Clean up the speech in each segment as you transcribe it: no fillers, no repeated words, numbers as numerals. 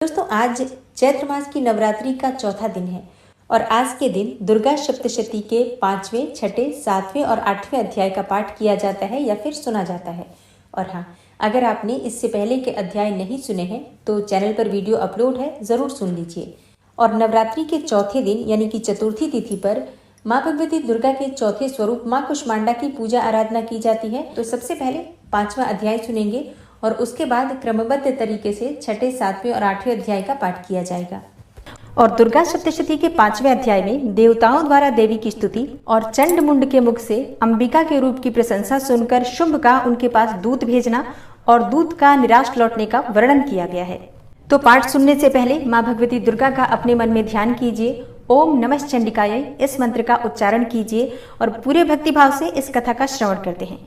दोस्तों, आज चैत्र मास की नवरात्रि का चौथा दिन है और आज के दिन दुर्गा सप्तशती के 5वें, 6ठे, 7वें और 8वें अध्याय का पाठ किया जाता है या फिर सुना जाता है। और हाँ, अगर आपने इससे पहले के अध्याय नहीं सुने हैं तो चैनल पर वीडियो अपलोड है, ज़रूर सुन लीजिए। और नवरात्रि के चौथे दिन यानी कि चतुर्थी तिथि पर माँ भगवती दुर्गा के चौथे स्वरूप माँ कुष्मांडा की पूजा आराधना की जाती है। तो सबसे पहले 5वां अध्याय सुनेंगे और उसके बाद क्रमबद्ध तरीके से 6ठे, 7वें और 8वें अध्याय का पाठ किया जाएगा। और दुर्गा सप्तशती के 5वें अध्याय में देवताओं द्वारा देवी की स्तुति और चंड मुंड के मुख से अंबिका के रूप की प्रशंसा सुनकर शुंभ का उनके पास दूत भेजना और दूत का निराश लौटने का वर्णन किया गया है। तो पाठ सुनने से पहले माँ भगवती दुर्गा का अपने मन में ध्यान कीजिए। ओम नमः चंडिकाय इस मंत्र का उच्चारण कीजिए और पूरे भक्तिभाव से इस कथा का श्रवण करते हैं।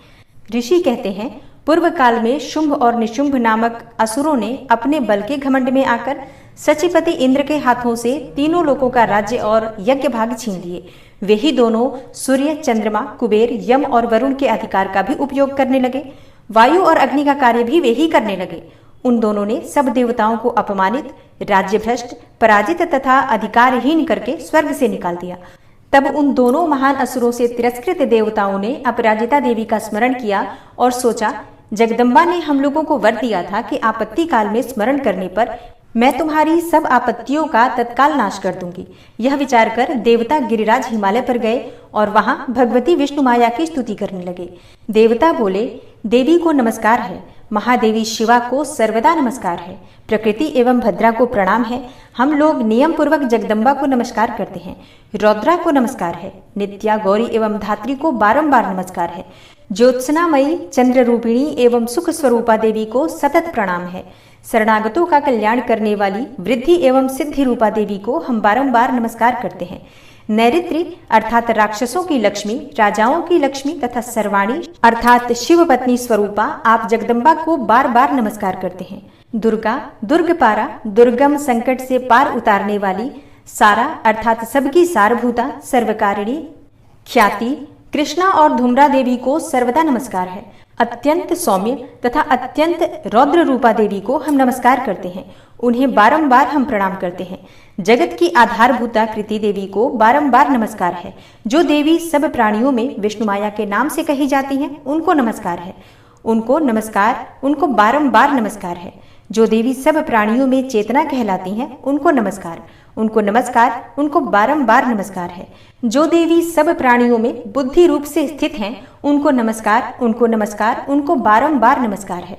ऋषि कहते हैं, पूर्व काल में शुंभ और निशुंभ नामक असुरों ने अपने बल के घमंड में आकर सचिपति इंद्र के हाथों से तीनों लोकों का राज्य और यज्ञ भाग छीन लिए। वे ही दोनों सूर्य, चंद्रमा, कुबेर, यम और वरुण के अधिकार का भी उपयोग करने लगे। वायु और अग्नि का कार्य भी वे ही करने लगे। उन दोनों ने सब देवताओं को अपमानित, राज्य भ्रष्ट, पराजित तथा अधिकारहीन करके स्वर्ग से निकाल दिया। तब उन दोनों महान असुरों से तिरस्कृत देवताओं ने अपराजिता देवी का स्मरण किया और सोचा, जगदम्बा ने हम लोगों को वर दिया था कि आपत्ति काल में स्मरण करने पर मैं तुम्हारी सब आपत्तियों का तत्काल नाश कर दूंगी। यह विचार कर देवता गिरिराज हिमालय पर गए और वहां भगवती विष्णु माया की स्तुति करने लगे। देवता बोले, देवी को नमस्कार है, महादेवी शिवा को सर्वदा नमस्कार है, प्रकृति एवं भद्रा को प्रणाम है। हम लोग नियम पूर्वक जगदम्बा को नमस्कार करते हैं। रौद्रा को नमस्कार है, नित्या, गौरी एवं धात्री को बारंबार नमस्कार है। ज्योत्सनामयी, चंद्र रूपिणी एवं सुख स्वरूपा देवी को सतत प्रणाम है। शरणागतों का कल्याण करने वाली वृद्धि एवं सिद्धि रूपा देवी को हम बारंबार नमस्कार करते हैं। नैऋत्री अर्थात राक्षसों की लक्ष्मी, राजाओं की लक्ष्मी तथा सर्वाणी अर्थात शिव पत्नी स्वरूपा आप जगदम्बा को बार बार नमस्कार करते हैं। दुर्गा, दुर्गपारा, दुर्गम संकट से पार उतारने वाली, सारा अर्थात सबकी सारभूता, सर्वकारिणी, ख्याति, कृष्णा और धूम्रा देवी को सर्वदा नमस्कार है। अत्यंत सौम्य तथा अत्यंत रौद्र रूपा देवी को हम नमस्कार करते हैं। उन्हें बारंबार हम प्रणाम करते हैं। जगत की आधारभूता कृति देवी को बारंबार नमस्कार है। जो देवी सब प्राणियों में विष्णु माया के नाम से कही जाती हैं, उनको नमस्कार है। उनको नमस्कार, उनको बारंबार नमस्कार है। जो देवी सब प्राणियों में चेतना कहलाती हैं, उनको नमस्कार, उनको नमस्कार, उनको बारंबार नमस्कार है। जो देवी सब प्राणियों में बुद्धि रूप से स्थित हैं, उनको नमस्कार, उनको नमस्कार, उनको बारंबार नमस्कार है।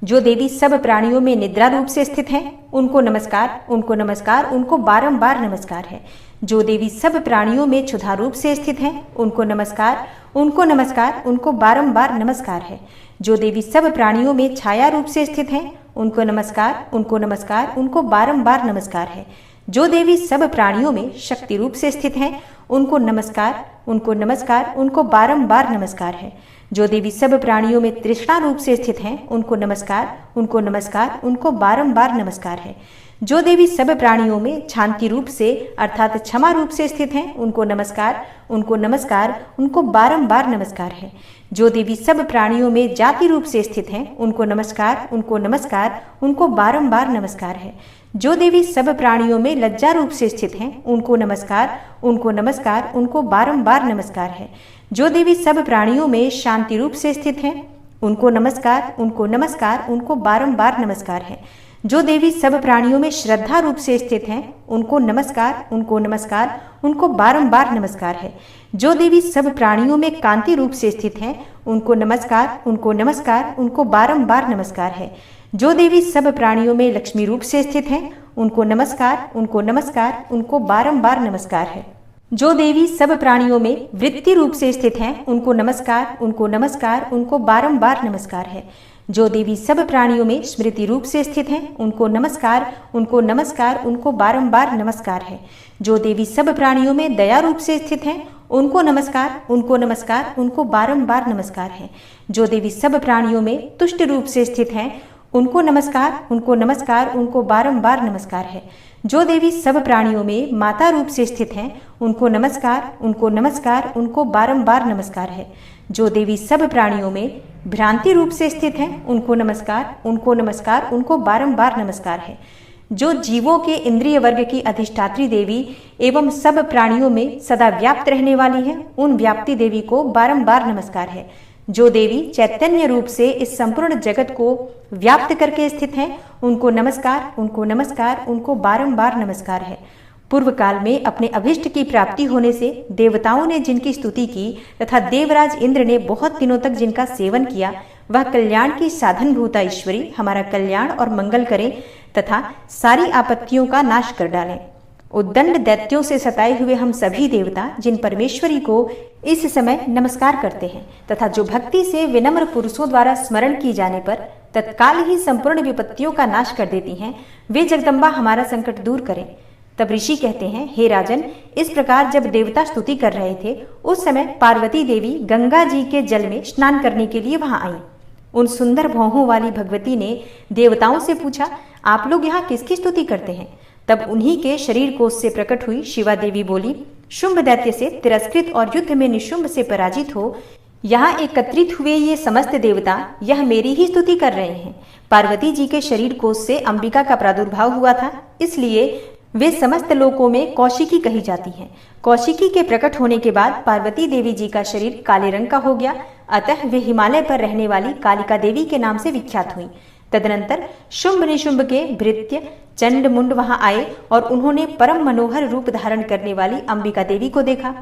जो देवी सब प्राणियों में निद्रा रूप से स्थित हैं, उनको नमस्कार, उनको नमस्कार, उनको बारंबार नमस्कार है। जो देवी सब प्राणियों में क्षुधा रूप से स्थित हैं, उनको नमस्कार, उनको नमस्कार, उनको बारंबार नमस्कार है। जो देवी सब प्राणियों में छाया रूप से स्थित हैं, उनको नमस्कार, उनको नमस्कार, उनको बारंबार नमस्कार है। जो देवी सब प्राणियों में शक्ति रूप से स्थित हैं, उनको नमस्कार, उनको नमस्कार, उनको बारंबार नमस्कार है। जो देवी सब प्राणियों में तृष्णा रूप से स्थित हैं, उनको नमस्कार, उनको नमस्कार, उनको बारंबार नमस्कार है। जो देवी सब प्राणियों में शांति रूप से अर्थात क्षमा रूप से स्थित हैं, उनको नमस्कार, उनको नमस्कार, उनको बारंबार नमस्कार है। जो देवी सब प्राणियों में जाति रूप से स्थित हैं, उनको नमस्कार, उनको नमस्कार, उनको बारंबार नमस्कार है। जो देवी सब प्राणियों में लज्जा रूप से स्थित हैं, उनको नमस्कार, उनको नमस्कार, उनको बारंबार नमस्कार है। जो देवी सब प्राणियों में शांति रूप से स्थित हैं, उनको नमस्कार, उनको नमस्कार, उनको बारंबार नमस्कार है। जो देवी सब प्राणियों में श्रद्धा रूप से स्थित हैं, उनको नमस्कार, उनको नमस्कार, उनको बारंबार नमस्कार है। जो देवी सब प्राणियों में कांति रूप से स्थित हैं, उनको नमस्कार, उनको नमस्कार, उनको बारंबार नमस्कार है। जो देवी सब प्राणियों में लक्ष्मी रूप से स्थित हैं, उनको नमस्कार, उनको नमस्कार, उनको बारंबार नमस्कार है। जो देवी सब प्राणियों में वृत्ति रूप से स्थित हैं, उनको नमस्कार, उनको नमस्कार, उनको बारंबार नमस्कार है। जो देवी सब प्राणियों में स्मृति रूप से स्थित हैं, उनको नमस्कार, उनको नमस्कार, उनको बारंबार नमस्कार है। जो देवी सब प्राणियों में दया रूप से स्थित हैं, उनको नमस्कार, उनको नमस्कार, उनको बारंबार नमस्कार है। जो देवी सब प्राणियों में तुष्ट रूप से स्थित हैं, उनको नमस्कार, उनको नमस्कार, उनको बारंबार नमस्कार है। जो देवी सब प्राणियों में माता रूप से स्थित हैं, उनको नमस्कार, उनको नमस्कार, उनको बारंबार नमस्कार है। जो देवी सब प्राणियों में भ्रांति रूप से स्थित हैं, उनको नमस्कार, उनको नमस्कार, उनको बारंबार नमस्कार है। जो जीवों के इंद्रिय वर्ग की अधिष्ठात्री देवी एवं सब प्राणियों में सदा व्याप्त रहने वाली है, उन व्याप्ति देवी को बारंबार नमस्कार है। जो देवी चैतन्य रूप से इस संपूर्ण जगत को व्याप्त करके स्थित हैं, उनको नमस्कार, उनको नमस्कार, उनको बारंबार नमस्कार है। पूर्व काल में अपने अभिष्ट की प्राप्ति होने से देवताओं ने जिनकी स्तुति की तथा देवराज इंद्र ने बहुत दिनों तक जिनका सेवन किया, वह कल्याण की साधनभूता ईश्वरी हमारा कल्याण और मंगल करें तथा सारी आपत्तियों का नाश कर डालें। उद्दंड दैत्यों से सताए हुए हम सभी देवता जिन परमेश्वरी को इस समय नमस्कार करते हैं तथा जो भक्ति से विनम्र पुरुषों द्वारा स्मरण की जाने पर तत्काल ही संपूर्ण विपत्तियों का नाश कर देती हैं, वे जगदम्बा हमारा संकट दूर करें। तब ऋषि कहते हैं, हे राजन, इस प्रकार जब देवता स्तुति कर रहे थे, उस समय पार्वती देवी गंगा जी के जल में स्नान करने के लिए वहां आई। उन सुंदर भौहों वाली भगवती ने देवताओं से पूछा, आप लोग यहाँ किसकी स्तुति करते हैं? तब उन्हीं के शरीर कोश से प्रकट हुई शिवा देवी बोली, शुंभ दैत्य से तिरस्कृत और युद्ध में निशुंभ से पराजित हो यहाँ एकत्रित हुए ये समस्त देवता यह मेरी ही स्तुति कर रहे हैं। पार्वती जी के शरीर कोश से अंबिका का प्रादुर्भाव हुआ था, इसलिए वे समस्त लोकों में कौशिकी कही जाती हैं। कौशिकी के प्रकट होने के बाद पार्वती देवी जी का शरीर काले रंग का हो गया, अतः वे हिमालय पर रहने वाली कालिका देवी के नाम से विख्यात हुई। तदनंतर शुंभ निशुंभ के भृत्य चंड मुंड वहां आए और उन्होंने परम मनोहर रूप धारण करने वाली अंबिका देवी को देखा।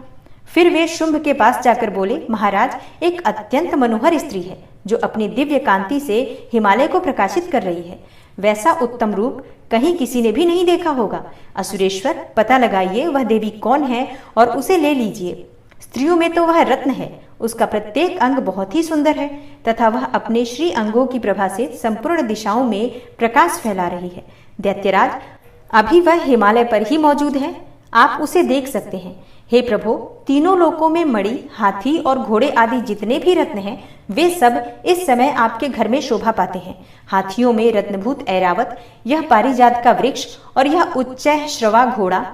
फिर वे शुंभ के पास जाकर बोले, महाराज, एक अत्यंत मनोहर स्त्री है जो अपनी दिव्य कांति से हिमालय को प्रकाशित कर रही है। वैसा उत्तम रूप कहीं किसी ने भी नहीं देखा होगा। असुरेश्वर, पता लगाइए वह देवी कौन है और उसे ले लीजिए। स्त्रियों में तो वह रत्न है, उसका प्रत्येक अंग बहुत ही सुंदर है तथा वह अपने श्री अंगों की प्रभा से संपूर्ण दिशाओं में प्रकाश फैला रही है। दैत्यराज, अभी वह हिमालय पर ही मौजूद है, आप उसे देख सकते हैं। हे प्रभो, तीनों लोकों में मणि, हाथी और घोड़े आदि जितने भी रत्न हैं, वे सब इस समय आपके घर में शोभा पाते हैं। हाथियों में रत्नभूत ऐरावत, यह पारिजात का वृक्ष और यह उच्च श्रवा घोड़ा,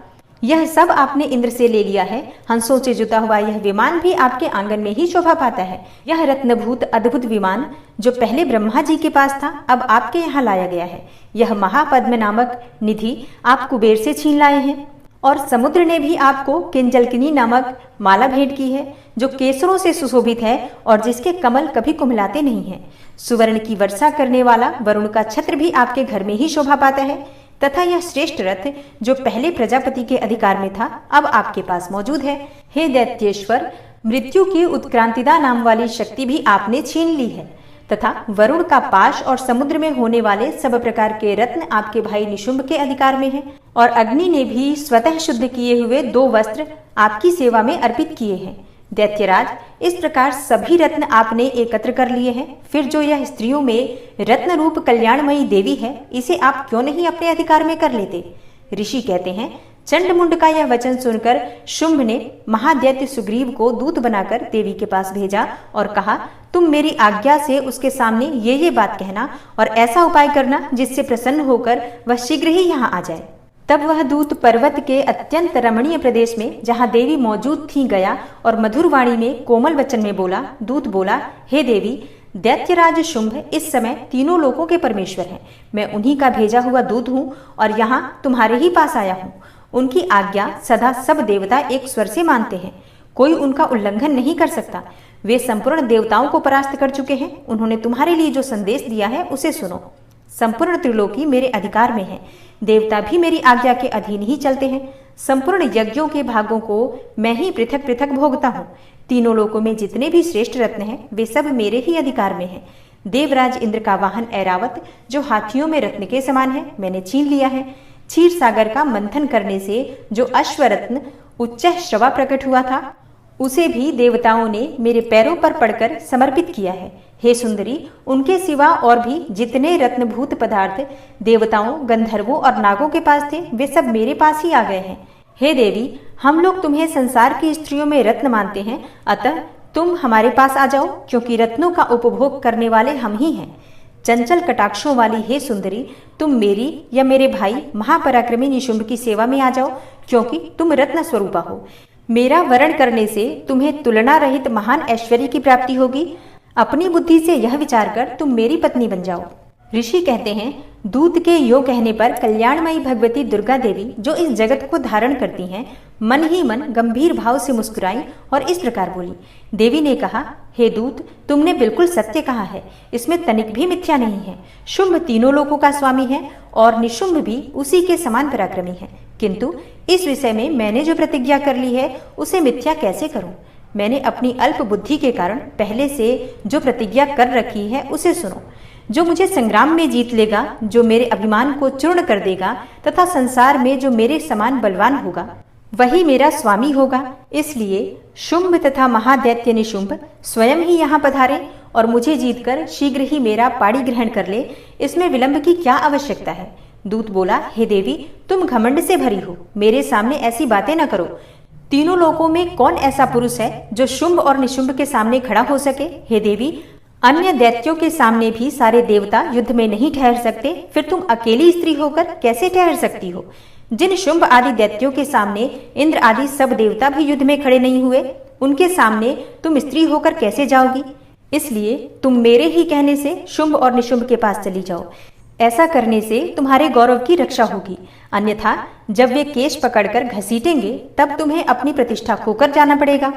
यह सब आपने इंद्र से ले लिया है। हंसों से जुता हुआ यह विमान भी आपके आंगन में ही शोभा पाता है। यह रत्नभूत अद्भुत विमान जो पहले ब्रह्मा जी के पास था, अब आपके यहाँ लाया गया है। यह महापद्म नामक निधि आप कुबेर से छीन लाए हैं और समुद्र ने भी आपको किंजलकिनी नामक माला भेंट की है जो केसरों से सुशोभित है और जिसके कमल कभी कुम्हलाते नहीं हैं। सुवर्ण की वर्षा करने वाला वरुण का छत्र भी आपके घर में ही शोभा पाता है तथा यह श्रेष्ठ रथ जो पहले प्रजापति के अधिकार में था, अब आपके पास मौजूद है। हे दैत्येश्वर, मृत्यु की उत्क्रांतिदा नाम वाली शक्ति भी आपने छीन ली है तथा वरुण का पाश और समुद्र में होने वाले सब प्रकार के रत्न आपके भाई निशुंभ के अधिकार में हैं और अग्नि ने भी स्वतः शुद्ध किए हुए 2 वस्त्र आपकी सेवा में अर्पित किए हैं। दैत्यराज, इस प्रकार सभी रत्न आपने एकत्र कर लिए हैं, फिर जो यह स्त्रियों में रत्न रूप कल्याणमयी देवी है, इसे आप क्यों नहीं अपने अधिकार में कर लेते? ऋषि कहते हैं, चंडमुंड का यह वचन सुनकर शुंभ ने महादैत्य सुग्रीव को दूत बनाकर देवी के पास भेजा और कहा, तुम मेरी आज्ञा से उसके सामने ये बात कहना और ऐसा उपाय करना जिससे प्रसन्न होकर वह शीघ्र ही यहाँ आ जाए। तब वह दूत पर्वत के अत्यंत रमणीय प्रदेश में जहाँ देवी मौजूद थी गया और मधुर वाणी में कोमल वचन में बोला। दूत बोला, हे देवी, दैत्यराज शुंभ इस समय तीनों लोकों के परमेश्वर हैं। मैं उन्हीं का भेजा हुआ दूत हूँ और यहाँ तुम्हारे ही पास आया हूँ। उनकी आज्ञा सदा सब देवता एक स्वर से मानते हैं, कोई उनका उल्लंघन नहीं कर सकता। वे संपूर्ण देवताओं को परास्त कर चुके हैं। उन्होंने तुम्हारे लिए जो संदेश दिया है उसे सुनो। संपूर्ण त्रिलोकी मेरे अधिकार में है, देवता भी मेरी आज्ञा के अधीन ही चलते हैं। संपूर्ण यज्ञों के भागों को मैं ही पृथक पृथक भोगता हूँ। तीनों लोकों में जितने भी श्रेष्ठ रत्न हैं, वे सब मेरे ही अधिकार में हैं। देवराज इंद्र का वाहन ऐरावत जो हाथियों में रत्न के समान है, मैंने छीन लिया है। क्षीर सागर का मंथन करने से जो अश्वरत्न उच्च श्रवा प्रकट हुआ था, उसे भी देवताओं ने मेरे पैरों पर पड़कर समर्पित किया है। हे सुंदरी, उनके सिवा और भी जितने रत्नभूत पदार्थ देवताओं, गंधर्वों और नागों के पास थे, वे सब मेरे पास ही आ गए हैं। हे देवी, हम लोग तुम्हें संसार की स्त्रियों में रत्न मानते हैं, अतः तुम हमारे पास आ जाओ, क्योंकि रत्नों का उपभोग करने वाले हम ही हैं। चंचल कटाक्षों वाली हे सुंदरी, तुम मेरी या मेरे भाई महापराक्रमी निशुंभ की सेवा में आ जाओ, क्योंकि तुम रत्न स्वरूपा हो। मेरा वरण करने से तुम्हें तुलना रहित महान ऐश्वर्य की प्राप्ति होगी। अपनी बुद्धि से यह विचार कर तुम मेरी पत्नी बन जाओ। ऋषि कहते हैं, दूत के यो कहने पर कल्याणमयी भगवती दुर्गा देवी जो इस जगत को धारण करती हैं, मन ही मन गंभीर भाव से मुस्कुराई और इस प्रकार बोली। देवी ने कहा, हे दूत, तुमने बिल्कुल सत्य कहा है, इसमें तनिक भी मिथ्या नहीं है। शुंभ तीनों लोकों का स्वामी है और निशुंभ भी उसी के समान पराक्रमी है, किंतु इस विषय में मैंने जो प्रतिज्ञा कर ली है उसे मिथ्या कैसे करूं? मैंने अपनी अल्प बुद्धि के कारण पहले से जो प्रतिज्ञा कर रखी है उसे सुनो। जो मुझे संग्राम में जीत लेगा, जो मेरे अभिमान को चूर्ण कर देगा तथा संसार में जो मेरे समान बलवान होगा, वही मेरा स्वामी होगा। इसलिए शुंभ तथा महादैत्य निशुंभ स्वयं ही यहाँ पधारे और मुझे जीतकर शीघ्र ही मेरा पाणी ग्रहण कर ले, इसमें विलंब की क्या आवश्यकता है? दूत बोला, हे देवी, तुम घमंड से भरी हो, मेरे सामने ऐसी बातें न करो। तीनों लोकों में कौन ऐसा पुरुष है जो शुंभ और निशुंभ के सामने खड़ा हो सके? हे देवी, अन्य दैत्यों के सामने भी सारे देवता युद्ध में नहीं ठहर सकते, फिर तुम अकेली स्त्री होकर कैसे ठहर सकती हो? जिन शुंभ आदि दैत्यों के सामने इंद्र आदि सब देवता भी युद्ध में खड़े नहीं हुए, उनके सामने तुम स्त्री होकर कैसे जाओगी? इसलिए तुम मेरे ही कहने से शुंभ और निशुंभ के पास चली जाओ। ऐसा करने से तुम्हारे गौरव की रक्षा होगी, अन्यथा जब वे केश पकड़कर घसीटेंगे तब तुम्हें अपनी प्रतिष्ठा खोकर जाना पड़ेगा।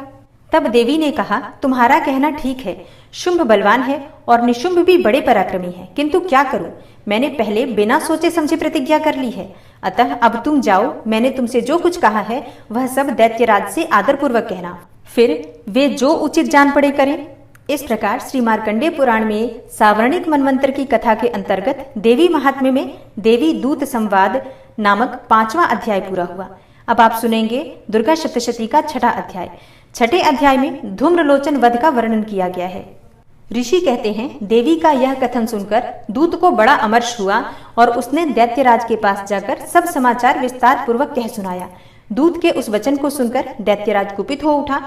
तब देवी ने कहा, तुम्हारा कहना ठीक है, शुंभ बलवान है और निशुंभ भी बड़े पराक्रमी है, किंतु क्या करूं? मैंने पहले बिना सोचे समझे प्रतिज्ञा कर ली है, अतः अब तुम जाओ। मैंने तुमसे जो कुछ कहा है वह सब दैत्यराज से आदरपूर्वक कहना, फिर वे जो उचित जान पड़े करें। इस प्रकार श्री मार्कंडेय पुराण में सावर्णिक मनवंतर की कथा के अंतर्गत देवी महात्म्य में देवी दूत संवाद नामक 5वां अध्याय पूरा हुआ। अब आप सुनेंगे दुर्गा सप्तशती का 6ठा अध्याय। 6ठे अध्याय में धूम्रलोचन वध का वर्णन किया गया है। ऋषि कहते हैं, देवी का यह कथन सुनकर दूत को बड़ा अमर्ष हुआ और उसने दैत्यराज के पास जाकर सब समाचार विस्तार पूर्वक कह सुनाया। दूत के उस वचन को सुनकर दैत्यराज कुपित हो उठा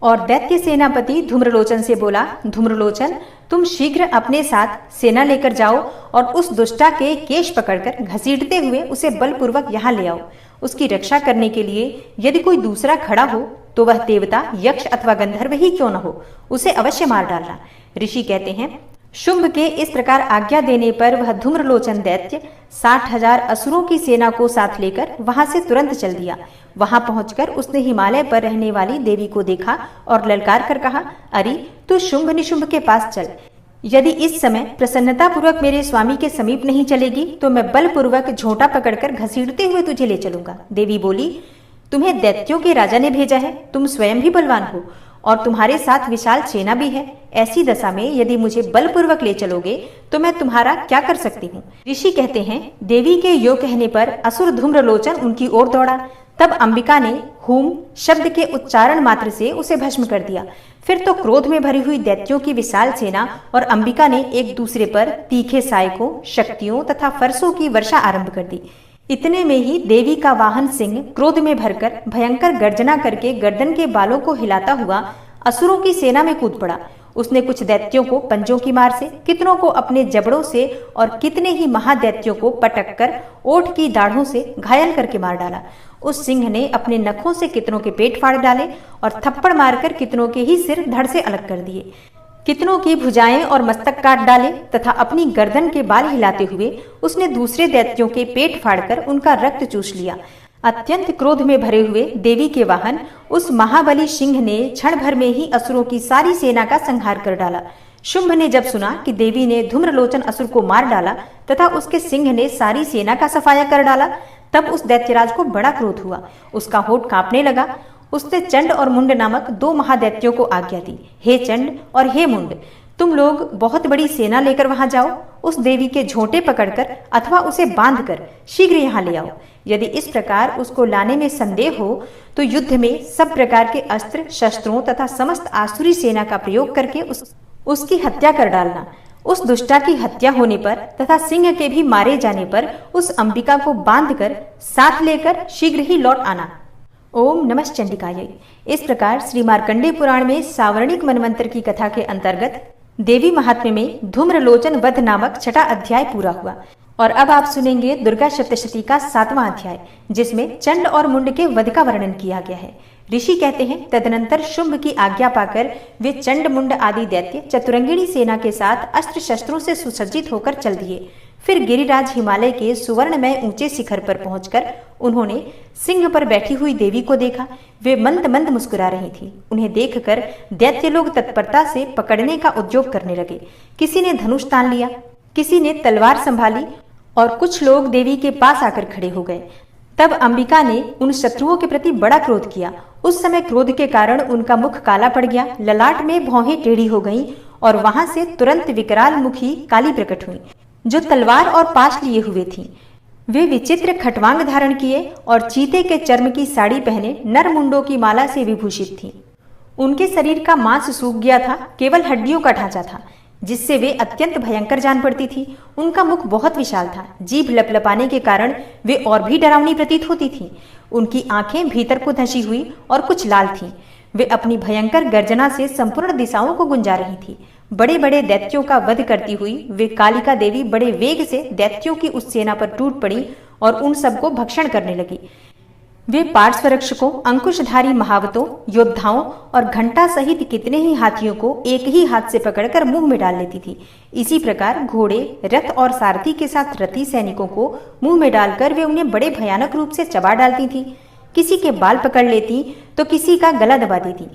और दैत्य सेनापति धूम्रलोचन से बोला, धूम्रलोचन, तुम शीघ्र अपने साथ सेना लेकर जाओ और उस दुष्टा के केश पकड़कर घसीटते हुए उसे बलपूर्वक यहाँ ले आओ। उसकी रक्षा करने के लिए यदि कोई दूसरा खड़ा हो तो वह देवता, यक्ष अथवा गंधर्व ही क्यों न हो, उसे अवश्य मार डालना। ऋषि कहते हैं, शुंभ के इस प्रकार आज्ञा देने पर वह धूम्रलोचन दैत्य 60,000 असुरों की सेना को साथ लेकर वहां से तुरंत चल दिया। वहां पहुंचकर उसने हिमालय पर रहने वाली देवी को देखा और ललकार कर कहा, अरे तू शुंभ निशुंभ के पास चल। यदि इस समय प्रसन्नता पूर्वक मेरे स्वामी के समीप नहीं चलेगी तो मैं बलपूर्वक झोंटा पकड़कर घसीटते हुए तुझे ले चलूंगा। देवी बोली, तुम्हें दैत्यों के राजा ने भेजा है, तुम स्वयं भी बलवान हो और तुम्हारे साथ विशाल सेना भी है। ऐसी दशा में यदि मुझे बलपूर्वक ले चलोगे तो मैं तुम्हारा क्या कर सकती हूँ? ऋषि कहते हैं, देवी के यो कहने पर असुर धूम्रलोचन उनकी ओर दौड़ा। तब अंबिका ने हुम शब्द के उच्चारण मात्र से उसे भस्म कर दिया। फिर तो क्रोध में भरी हुई दैत्यों की विशाल सेना और अंबिका ने एक दूसरे पर तीखे सायकों, शक्तियों तथा फरसों की वर्षा आरंभ कर दी। इतने में ही देवी का वाहन सिंह क्रोध में भरकर भयंकर गर्जना करके गर्दन के बालों को हिलाता हुआ असुरों की सेना में कूद पड़ा। उसने कुछ दैत्यों को पंजों की मार से, कितनों को अपने जबड़ों से और कितने ही महादैत्यों को पटक कर ओठ की दाढ़ों से घायल करके मार डाला। उस सिंह ने अपने नखों से कितनों के पेट फाड़ डाले और थप्पड़ मारकर कितनों के ही सिर धड़ से अलग कर दिए। कितनों की भुजाएं और मस्तक काट डाले तथा अपनी गर्दन के बाल हिलाते हुए उसने दूसरे दैत्यों के पेट फाड़कर उनका रक्त चूस लिया। अत्यंत क्रोध में भरे हुए देवी के वाहन उस महाबली सिंह ने क्षण भर में ही असुरों की सारी सेना का संहार कर डाला। शुंभ ने जब सुना कि देवी ने धूम्रलोचन असुर को मार डाला तथा उसके सिंह ने सारी सेना का सफाया कर डाला, तब उस दैत्यराज को बड़ा क्रोध हुआ। उसका होठ कांपने लगा। उसने चंड और मुंड नामक 2 महादैत्यों को आज्ञा दी, हे चंड और हे मुंड, तुम लोग बहुत बड़ी सेना लेकर वहां जाओ। उस देवी के झोंटे पकड़कर अथवा उसे बांधकर शीघ्र यहाँ ले आओ। यदि इस प्रकार उसको लाने में संदेह हो तो युद्ध में सब प्रकार के अस्त्र शस्त्रों तथा समस्त आसुरी सेना का प्रयोग करके उसकी हत्या कर डालना। उस दुष्टा की हत्या होने पर तथा सिंह के भी मारे जाने पर उस अंबिका को बांधकर साथ लेकर शीघ्र ही लौट आना। ओम नमः चंडिकायै। इस प्रकार श्री मार्कंडेय पुराण में सावर्णिक मनवंतर की कथा के अंतर्गत देवी महात्म्य में धूम्रलोचन वध नामक 6ठा अध्याय पूरा हुआ। और अब आप सुनेंगे दुर्गा सप्तशती का 7वां अध्याय, जिसमें चंड और मुंड के वध का वर्णन किया गया है। ऋषि कहते हैं, तदनंतर शुंभ की आज्ञा पाकर वे चंड मुंड आदि दैत्य चतुरंगिणी सेना के साथ अस्त्र शस्त्रों से सुसज्जित होकर चल दिए। फिर गिरिराज हिमालय के सुवर्णमय ऊंचे शिखर पर पहुंचकर उन्होंने सिंह पर बैठी हुई देवी को देखा। वे मंद मंद मुस्कुरा रही थी। उन्हें देखकर दैत्य लोग तत्परता से पकड़ने का उद्योग करने लगे। किसी ने धनुष तान लिया, किसी ने तलवार संभाली और कुछ लोग देवी के पास आकर खड़े हो गए। तब अंबिका ने उन शत्रुओं के प्रति बड़ा क्रोध किया। उस समय क्रोध के कारण उनका मुख काला पड़ गया, ललाट में भौहें टेढ़ी हो गईं और वहां से तुरंत विकराल मुखी काली प्रकट हुई, जो तलवार और पाश लिए हुए थी। वे विचित्र खटवांग धारण किए और चीते के चर्म की साड़ी पहने नर मुंडों की माला से विभूषित थी। उनके शरीर का मांस सूख गया था, केवल हड्डियों का ढांचा था, जिससे वे अत्यंत भयंकर जान पड़ती थी। उनका मुख बहुत विशाल था, जीभ लपलपाने के कारण वे और भी डरावनी प्रतीत होती थीं। उनकी आंखें भीतर को धंसी हुई और कुछ लाल थीं। वे अपनी भयंकर गर्जना से संपूर्ण दिशाओं को गुंजा रही थी। बड़े बड़े दैत्यों का वध करती हुई वे कालिका देवी बड़े वेग से दैत्यों की उस सेना पर टूट पड़ी और उन सबको भक्षण करने लगी। वे पार्श्वरक्षकों, अंकुशधारी महावतों, योद्धाओं और घंटा सहित कितने ही हाथियों को एक ही हाथ से पकड़कर मुंह में डाल लेती थी। इसी प्रकार घोड़े, रथ और सारथी के साथ रथी सैनिकों को मुंह में डालकर वे उन्हें बड़े भयानक रूप से चबा डालती थी। किसी के बाल पकड़ लेती तो किसी का गला दबा देती,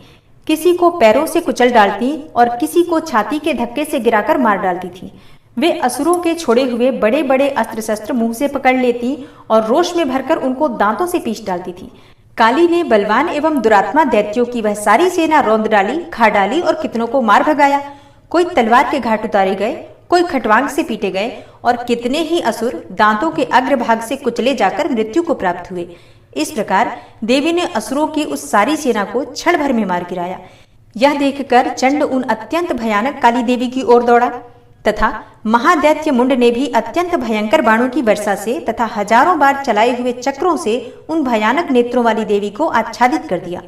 किसी को पैरों से कुचल डालती और किसी को छाती के धक्के से गिराकर मार डालती थी। वे असुरों के छोड़े हुए बड़े बड़े अस्त्र शस्त्र मुंह से पकड़ लेती और रोष में भरकर उनको दांतों से पीस डालती थी। काली ने बलवान एवं दुरात्मा दैत्यों की वह सारी सेना रौंद डाली, खा डाली और कितनों को मार भगाया। कोई तलवार के घाट उतारे गए, कोई खटवांग से पीटे गए और कितने ही असुर दांतों के अग्रभाग से कुचले जाकर मृत्यु को प्राप्त हुए। इस प्रकार देवी ने असुरों की उस सारी सेना को क्षण भर में मार गिराया। यह देखकर चंड उन अत्यंत भयानक काली देवी की ओर दौड़ा तथा महादैत्य मुंड ने भी अत्यंत भयंकर बाणों की वर्षा से तथा हजारों बार चलाए हुए चक्रों से उन भयानक नेत्रों वाली देवी को आच्छादित कर दिया।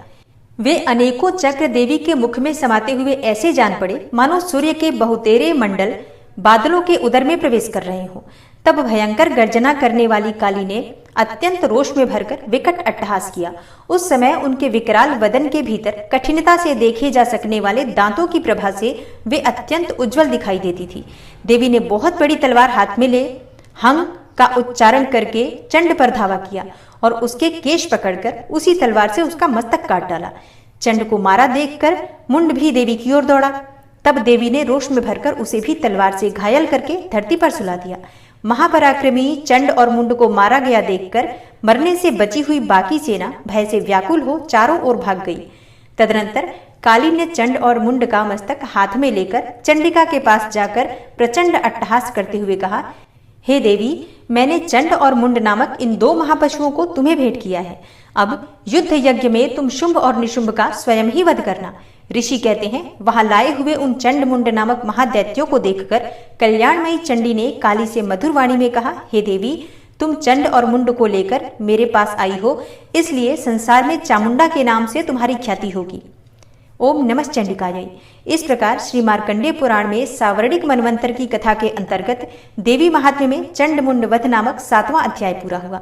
वे अनेकों चक्र देवी के मुख में समाते हुए ऐसे जान पड़े मानो सूर्य के बहुतेरे मंडल बादलों के उदर में प्रवेश कर रहे हों। तब भयंकर गर्जना करने वाली काली ने अत्यंत रोष में भरकर विकट अट्टहास किया। उस समय उनके विकराल वदन के भीतर कठिनता से देखे जा सकने वाले दांतों की प्रभा से वे अत्यंत उज्जवल दिखाई देती थी। देवी ने बहुत बड़ी तलवार हाथ में ले हंग का उच्चारण करके चंड पर धावा किया और उसके केश पकड़कर उसी तलवार से उसका मस्तक काट डाला। चंड को मारा देखकर मुंड भी देवी की ओर दौड़ा। तब देवी ने रोष में भरकर उसे भी तलवार से घायल करके धरती पर सुला दिया। महापराक्रमी चंड और मुंड को मारा गया देखकर मरने से बची हुई बाकी सेना भय से व्याकुल हो चारों ओर भाग गई। तदनंतर काली ने चंड और मुंड का मस्तक हाथ में लेकर चंडिका के पास जाकर प्रचंड अट्टहास करते हुए कहा, हे देवी, मैंने चंड और मुंड नामक इन दो महापशुओं को तुम्हें भेंट किया है। अब युद्ध यज्ञ में तुम शुंभ और निशुंभ का स्वयं ही वध करना। ऋषि कहते हैं, वहां लाए हुए उन चंड मुंड नामक महादैत्यों को देखकर कल्याणमयी चंडी ने काली से मधुर वाणी में कहा, हे देवी, तुम चंड और मुंड को लेकर मेरे पास आई हो, इसलिए संसार में चामुंडा के नाम से तुम्हारी ख्याति होगी। ओम नमः चंडिकायै। इस प्रकार श्री मार्कंडेय पुराण में सावर्णिक मनवंतर की कथा के अंतर्गत देवी महात्म्य में चंड मुंड वध नामक 7वां अध्याय पूरा हुआ।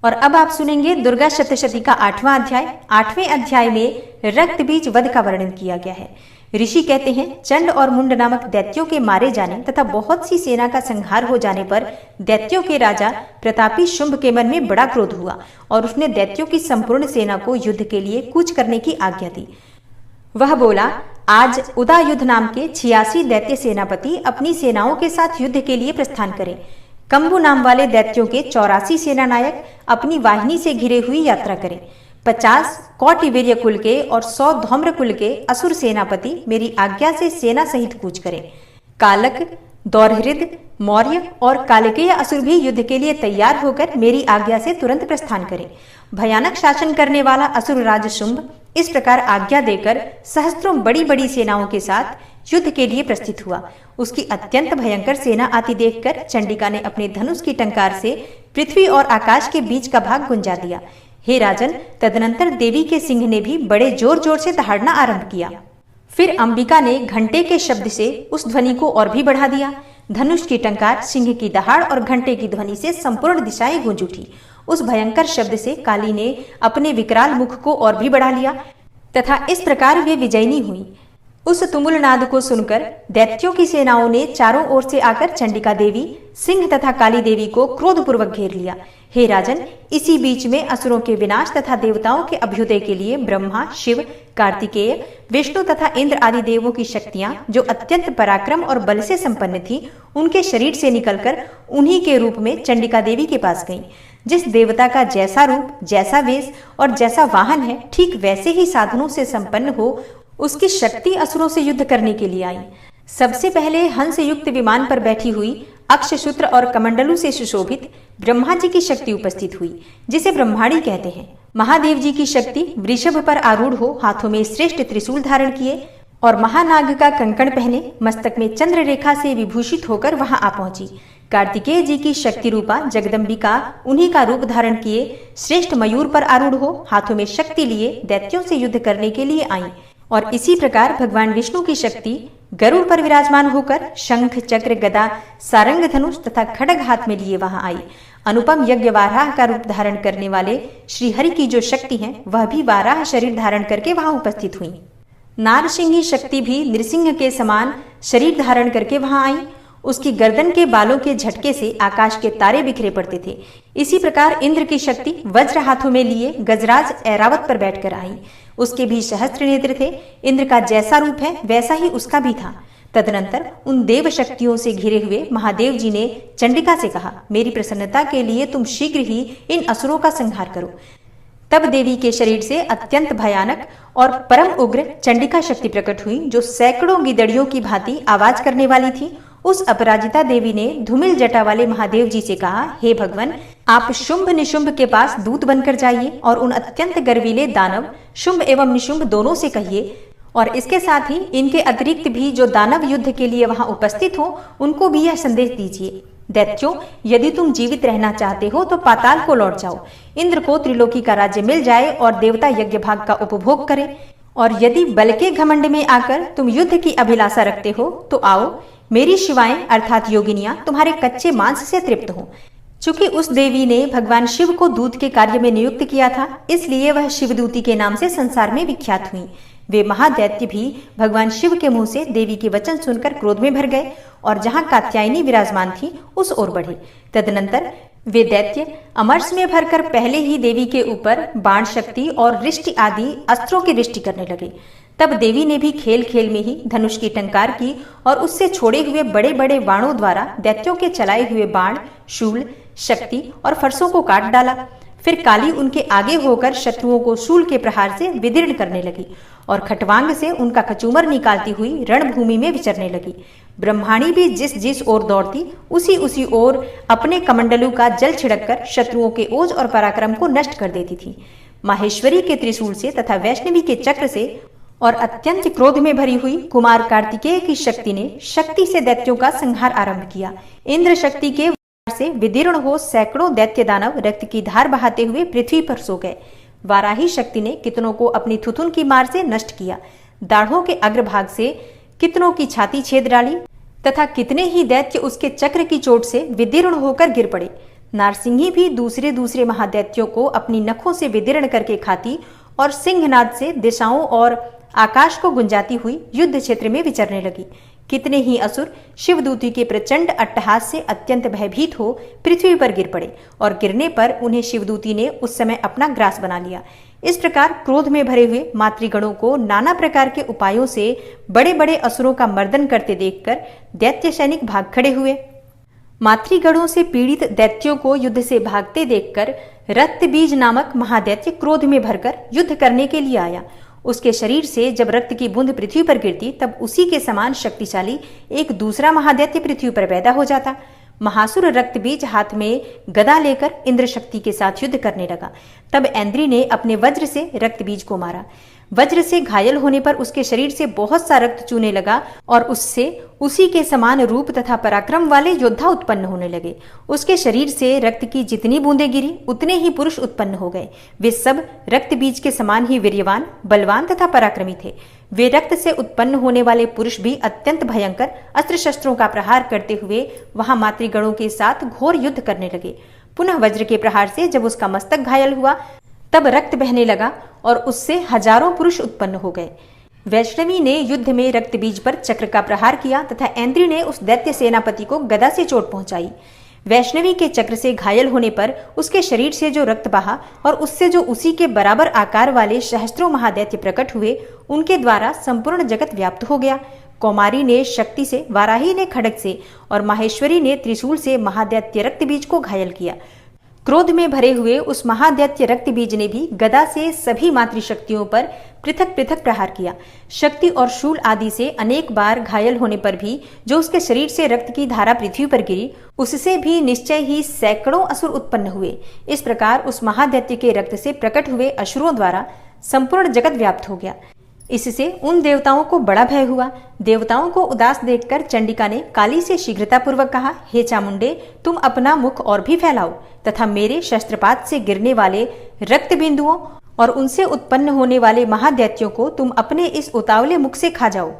और अब आप सुनेंगे दुर्गा सप्तशती का 8वां अध्याय। 8वें अध्याय में रक्त बीज वध का वर्णन किया गया है। ऋषि कहते हैं, चंड और मुंड नामक दैत्यों के मारे जाने तथा बहुत सी सेना का संहार हो जाने पर दैत्यों के राजा प्रतापी शुंभ के मन में बड़ा क्रोध हुआ और उसने दैत्यों की संपूर्ण सेना को युद्ध के लिए कूच करने की आज्ञा दी। वह बोला, आज उदायुध नाम के 86 दैत्य सेनापति अपनी सेनाओं के साथ युद्ध के लिए प्रस्थान करें। कंबु नाम वाले दैत्यों के 84 सेनानायक अपनी वाहिनी से घिरे हुई यात्रा करें। 50 कौटिवीर्य कुल के और 100 धौम्र कुल के असुर सेनापति मेरी आज्ञा से सेना सहित कूच करें। कालक, दौरहृद, मौर्य और कालिकेय असुर भी युद्ध के लिए तैयार होकर मेरी आज्ञा से तुरंत प्रस्थान करें। भयानक शासन करने वाला असुर राज शुंभ इस प्रकार आज्ञा देकर सहस्त्रों बड़ी बड़ी सेनाओं के साथ युद्ध के लिए प्रस्थित हुआ। उसकी अत्यंत भयंकर सेना आती देखकर चंडिका ने अपने धनुष की टंकार से पृथ्वी और आकाश के बीच का भाग गुंजा दिया। हे राजन, तदनंतर देवी के सिंह ने भी बड़े जोर जोर से दहाड़ना आरंभ किया। फिर अंबिका ने घंटे के शब्द से उस ध्वनि को और भी बढ़ा दिया। धनुष की टंकार, सिंह की दहाड़ और घंटे की ध्वनि से संपूर्ण दिशाएं गूंज उठी। उस भयंकर शब्द से काली ने अपने विकराल मुख को और भी बढ़ा लिया तथा इस प्रकार वे विजयनी हुई। उस तुमुल नाद को सुनकर दैत्यों की सेनाओं ने चारों ओर से आकर चंडिका देवी, सिंह तथा काली देवी को क्रोधपूर्वक घेर लिया। हे राजन, इसी बीच में असुरों के विनाश तथा देवताओं के अभ्युदय के लिए ब्रह्मा, शिव, कार्तिकेय, विष्णु तथा इंद्र आदि देवों की शक्तियां, जो अत्यंत पराक्रम और बल से संपन्न थी, उनके शरीर से निकलकर उन्हीं के रूप में चंडिका देवी के पास गईं। जिस देवता का जैसा रूप, जैसा वेश और जैसा वाहन है, ठीक वैसे ही साधनों से संपन्न हो उसकी शक्ति असुरों से युद्ध करने के लिए आई। सबसे पहले हंस युक्त विमान पर बैठी हुई, अक्षसूत्र और कमंडलू से सुशोभित ब्रह्मा जी की शक्ति उपस्थित हुई, जिसे ब्रह्माणी कहते हैं। महादेव जी की शक्ति वृषभ पर आरूढ़ हो, हाथों में श्रेष्ठ त्रिशूल धारण किए और महानाग का कंकण पहने, मस्तक में चंद्र रेखा से विभूषित होकर वहां आ पहुंची। कार्तिकेय जी की शक्ति रूपा जगदम्बिका उन्हीं का रूप धारण किए श्रेष्ठ मयूर पर आरूढ़ हो, हाथों में शक्ति लिए दैत्यों से युद्ध करने के लिए आई। और इसी प्रकार भगवान विष्णु की शक्ति गरुड़ पर विराजमान होकर शंख, चक्र, गदा, सारंग, धनुष तथा खड्ग हाथ में लिए वहां आई। अनुपम यज्ञ वाराह का रूप धारण करने वाले श्री हरि की जो शक्ति है, वह भी वाराह शरीर धारण करके वहां उपस्थित हुई। नारसिंही शक्ति भी नृसिंह के समान शरीर धारण करके वहां आई। उसकी गर्दन के बालों के झटके से आकाश के तारे बिखरे पड़ते थे। इसी प्रकार इंद्र की शक्ति वज्र हाथों में लिए गजराज ऐरावत पर बैठकर आई। उसके भी सहस्त्र नेत्र थे। इंद्र का जैसा रूप है वैसा ही उसका भी था। तदनंतर उन देव शक्तियों से घिरे हुए महादेव जी ने चंडिका से कहा, मेरी प्रसन्नता के लिए तुम शीघ्र ही इन असुरों का संहार करो। तब देवी के शरीर से अत्यंत भयानक और परम उग्र चंडिका शक्ति प्रकट हुई, जो सैकड़ों गिदड़ियों की भांति आवाज करने वाली थी। उस अपराजिता देवी ने धूमिल जटा वाले महादेव जी से कहा, हे भगवान, आप शुंभ निशुंभ के पास दूत बनकर जाइए और उन अत्यंत गर्वीले दानव शुंभ एवं निशुंभ दोनों से कहिए, और इसके साथ ही इनके अतिरिक्त भी जो दानव युद्ध के लिए वहां उपस्थित हो, उनको भी यह संदेश दीजिए, दैत्यों, यदि तुम जीवित रहना चाहते हो तो पाताल को लौट जाओ। इंद्र को त्रिलोकी का राज्य मिल जाए और देवता यज्ञ भाग का उपभोग करें, और यदि बल के घमंड में आकर तुम युद्ध की अभिलाषा रखते हो तो आओ, मेरी शिवाएं अर्थात योगिनियां तुम्हारे कच्चे मांस से तृप्त हो। चूंकि उस देवी ने भगवान शिव को दूत के कार्य में नियुक्त किया था, इसलिए वह शिवदूती के नाम से संसार में विख्यात हुई। वे महादैत्य भी भगवान शिव के मुंह से देवी के वचन सुनकर क्रोध में भर गए और जहां कात्यायनी विराजमान थी उस ओर बढ़े। तदनंतर वे दैत्य अमरस में भरकर पहले ही देवी के ऊपर बाण शक्ति और रिष्टि आदि अस्त्रों की रिष्टि करने लगे। तब देवी ने भी खेल खेल में ही धनुष की टंकार की और उससे छोड़े हुए बड़े बड़े बाणों द्वारा दैत्यों के चलाए हुए बाण, शूल, शक्ति और फरसों को काट डाला। फिर काली उनके आगे होकर शत्रुओं को शूल के प्रहार से विदीर्ण करने लगी और खटवांग से उनका कचूमर निकालती हुई रणभूमि में विचरने लगी। ब्रह्माणी भी जिस जिस ओर दौड़ती उसी उसी ओर अपने कमंडलू का जल छिड़ककर शत्रुओं के ओज और पराक्रम को नष्ट कर देती थी। माहेश्वरी के त्रिशूल से तथा वैष्णवी के चक्र से और अत्यंत क्रोध में भरी हुई कुमार कार्तिकेय की शक्ति ने शक्ति से दैत्यों का संहार आरंभ किया। इंद्र शक्ति के से विदीर्ण हो सैकड़ों दैत्य दानव रक्त की धार बहाते हुए पृथ्वी पर सो गए। वाराही शक्ति ने कितनों को अपनी थुथुन की मार से नष्ट किया, दाढ़ों के अग्रभाग से कितनों की छाती छेद डाली तथा कितने ही दैत्य उसके चक्र की चोट से विदीर्ण होकर गिर पड़े। नारसिंही भी दूसरे दूसरे महादैत्यों को अपनी नखों से विदीर्ण करके खाती और सिंहनाद से दिशाओं और आकाश को गुंजाती हुई युद्ध क्षेत्र में विचरने लगी। कितने ही असुर शिवदूती के प्रचंड अट्टहास से अत्यंत भयभीत हो पृथ्वी पर गिर पड़े और गिरने पर उन्हें शिवदूती ने उस समय अपना ग्रास बना लिया। इस प्रकार क्रोध में भरे हुए मातृगणों को नाना प्रकार के उपायों से बड़े बड़े असुरों का मर्दन करते देखकर दैत्य सैनिक भाग खड़े हुए। मातृगणों से पीड़ित दैत्यों को युद्ध से भागते देखकर रक्तबीज नामक महादैत्य क्रोध में भरकर युद्ध करने के लिए आया। उसके शरीर से जब रक्त की बूंद पृथ्वी पर गिरती तब उसी के समान शक्तिशाली एक दूसरा महादैत्य पृथ्वी पर पैदा हो जाता। महासुर रक्तबीज हाथ में गदा लेकर इंद्र शक्ति के साथ युद्ध करने लगा। तब ऐन्द्री ने अपने वज्र से रक्तबीज को मारा। वज्र से घायल होने पर उसके शरीर से बहुत सा रक्त चूने लगा और उससे उसी के समान रूप तथा पराक्रम वाले योद्धा उत्पन्न होने लगे। उसके शरीर से रक्त की जितनी बूंदें गिरी उतने ही पुरुष उत्पन्न हो गए। वे सब रक्त बीज के समान ही वीर्यवान, बलवान तथा पराक्रमी थे। वे रक्त से उत्पन्न होने वाले पुरुष भी अत्यंत भयंकर अस्त्र शस्त्रों का प्रहार करते हुए वहां मातृगणों के साथ घोर युद्ध करने लगे। पुनः वज्र के प्रहार से जब उसका मस्तक घायल हुआ तब रक्त बहने लगा और उससे हजारों पुरुष उत्पन्न हो गए। वैष्णवी ने युद्ध में रक्त बीज पर चक्र का प्रहार किया तथा ऐन्द्री ने उस दैत्य सेनापति को गदा से चोट पहुंचाई। वैष्णवी के चक्र से घायल होने पर उसके शरीर से जो रक्त बहा और उससे जो उसी के बराबर आकार वाले सहस्त्रों महादैत्य प्रकट हुए, उनके द्वारा संपूर्ण जगत व्याप्त हो गया। कौमारी ने शक्ति से, वाराही ने खड्ग से और माहेश्वरी ने त्रिशूल से महादैत्य रक्त बीज को घायल किया। क्रोध में भरे हुए उस महादैत्य रक्त बीज ने भी गदा से सभी मातृशक्तियों पर पृथक पृथक प्रहार किया। शक्ति और शूल आदि से अनेक बार घायल होने पर भी जो उसके शरीर से रक्त की धारा पृथ्वी पर गिरी, उससे भी निश्चय ही सैकड़ों असुर उत्पन्न हुए। इस प्रकार उस महादैत्य के रक्त से प्रकट हुए असुरों द्वारा संपूर्ण जगत व्याप्त हो गया। इससे उन देवताओं को बड़ा भय हुआ। देवताओं को उदास देखकर चंडिका ने काली से शीघ्रतापूर्वक कहा, हे चामुंडे, तुम अपना मुख और भी फैलाओ तथा मेरे शस्त्रपात से गिरने वाले रक्त बिंदुओं और उनसे उत्पन्न होने वाले महादैत्यों को तुम अपने इस उतावले मुख से खा जाओ।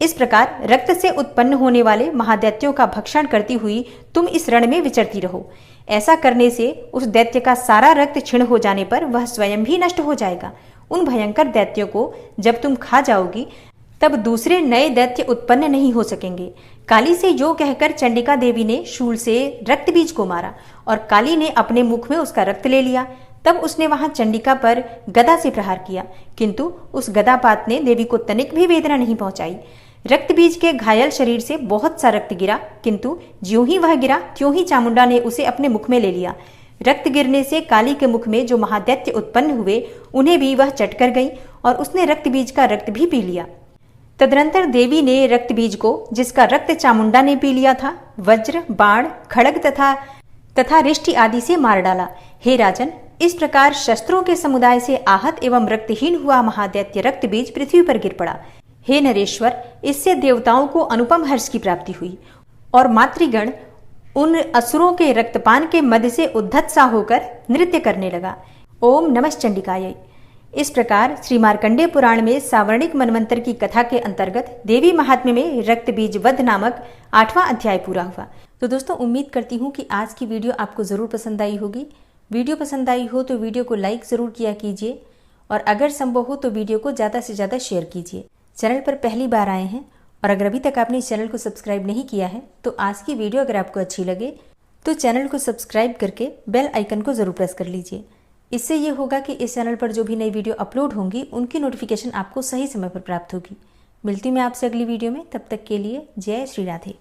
इस प्रकार रक्त से उत्पन्न होने वाले महादैत्यों का भक्षण करती हुई तुम इस रण में विचरती रहो। ऐसा करने से उस दैत्य का सारा रक्त क्षीण हो जाने पर वह स्वयं भी नष्ट हो जाएगा। उन भयंकर दैत्यों को जब तुम खा जाओगी तब दूसरे नए दैत्य उत्पन्न नहीं हो सकेंगे। काली से जो कहकर चंडिका देवी ने शूल से रक्त बीज को मारा और काली ने अपने मुख में उसका रक्त ले लिया। तब उसने वहां चंडिका पर गदा से प्रहार किया, किंतु उस गदापात ने देवी को तनिक भी वेदना नहीं पहुंचाई। रक्त बीज के घायल शरीर से बहुत सा रक्त गिरा, किंतु ज्यों ही वह गिरा त्यों ही चामुंडा ने उसे अपने मुख में ले लिया। रक्त गिरने से काली के मुख में जो महादैत्य उत्पन्न हुए, उन्हें भी वह चट कर गई और उसने रक्त बीज का रक्त भी पी लिया। तदनंतर देवी ने रक्त बीज को, जिसका रक्त चामुंडा ने पी लिया था, वज्र, बाण, खड्ग तथा रिष्टि आदि से मार डाला। हे राजन, इस प्रकार शस्त्रों के समुदाय से आहत एवं रक्तहीन हुआ महादैत्य रक्त बीज पृथ्वी पर गिर पड़ा। हे नरेश्वर, इससे देवताओं को अनुपम हर्ष की प्राप्ति हुई और मातृगण उन असुरों के रक्तपान के मध्य से उद्धत सा होकर नृत्य करने लगा। ओम नमः चंडिकायै। इस प्रकार श्री मार्कंडेय पुराण में सावर्णिक मनवंतर की कथा के अंतर्गत देवी महात्म्य में रक्त बीज वध नामक 8वां अध्याय पूरा हुआ। तो दोस्तों, उम्मीद करती हूँ कि आज की वीडियो आपको जरूर पसंद आई होगी। वीडियो पसंद आई हो तो वीडियो को लाइक जरूर किया कीजिए और अगर संभव हो तो वीडियो को ज़्यादा से ज़्यादा शेयर कीजिए। चैनल पर पहली बार आए हैं और अगर अभी तक आपने इस चैनल को सब्सक्राइब नहीं किया है तो आज की वीडियो अगर आपको अच्छी लगे तो चैनल को सब्सक्राइब करके बेल आइकन को ज़रूर प्रेस कर लीजिए। इससे ये होगा कि इस चैनल पर जो भी नई वीडियो अपलोड होंगी उनकी नोटिफिकेशन आपको सही समय पर प्राप्त होगी। मिलती हूँ मैं आपसे अगली वीडियो में, तब तक के लिए जय श्री राधे।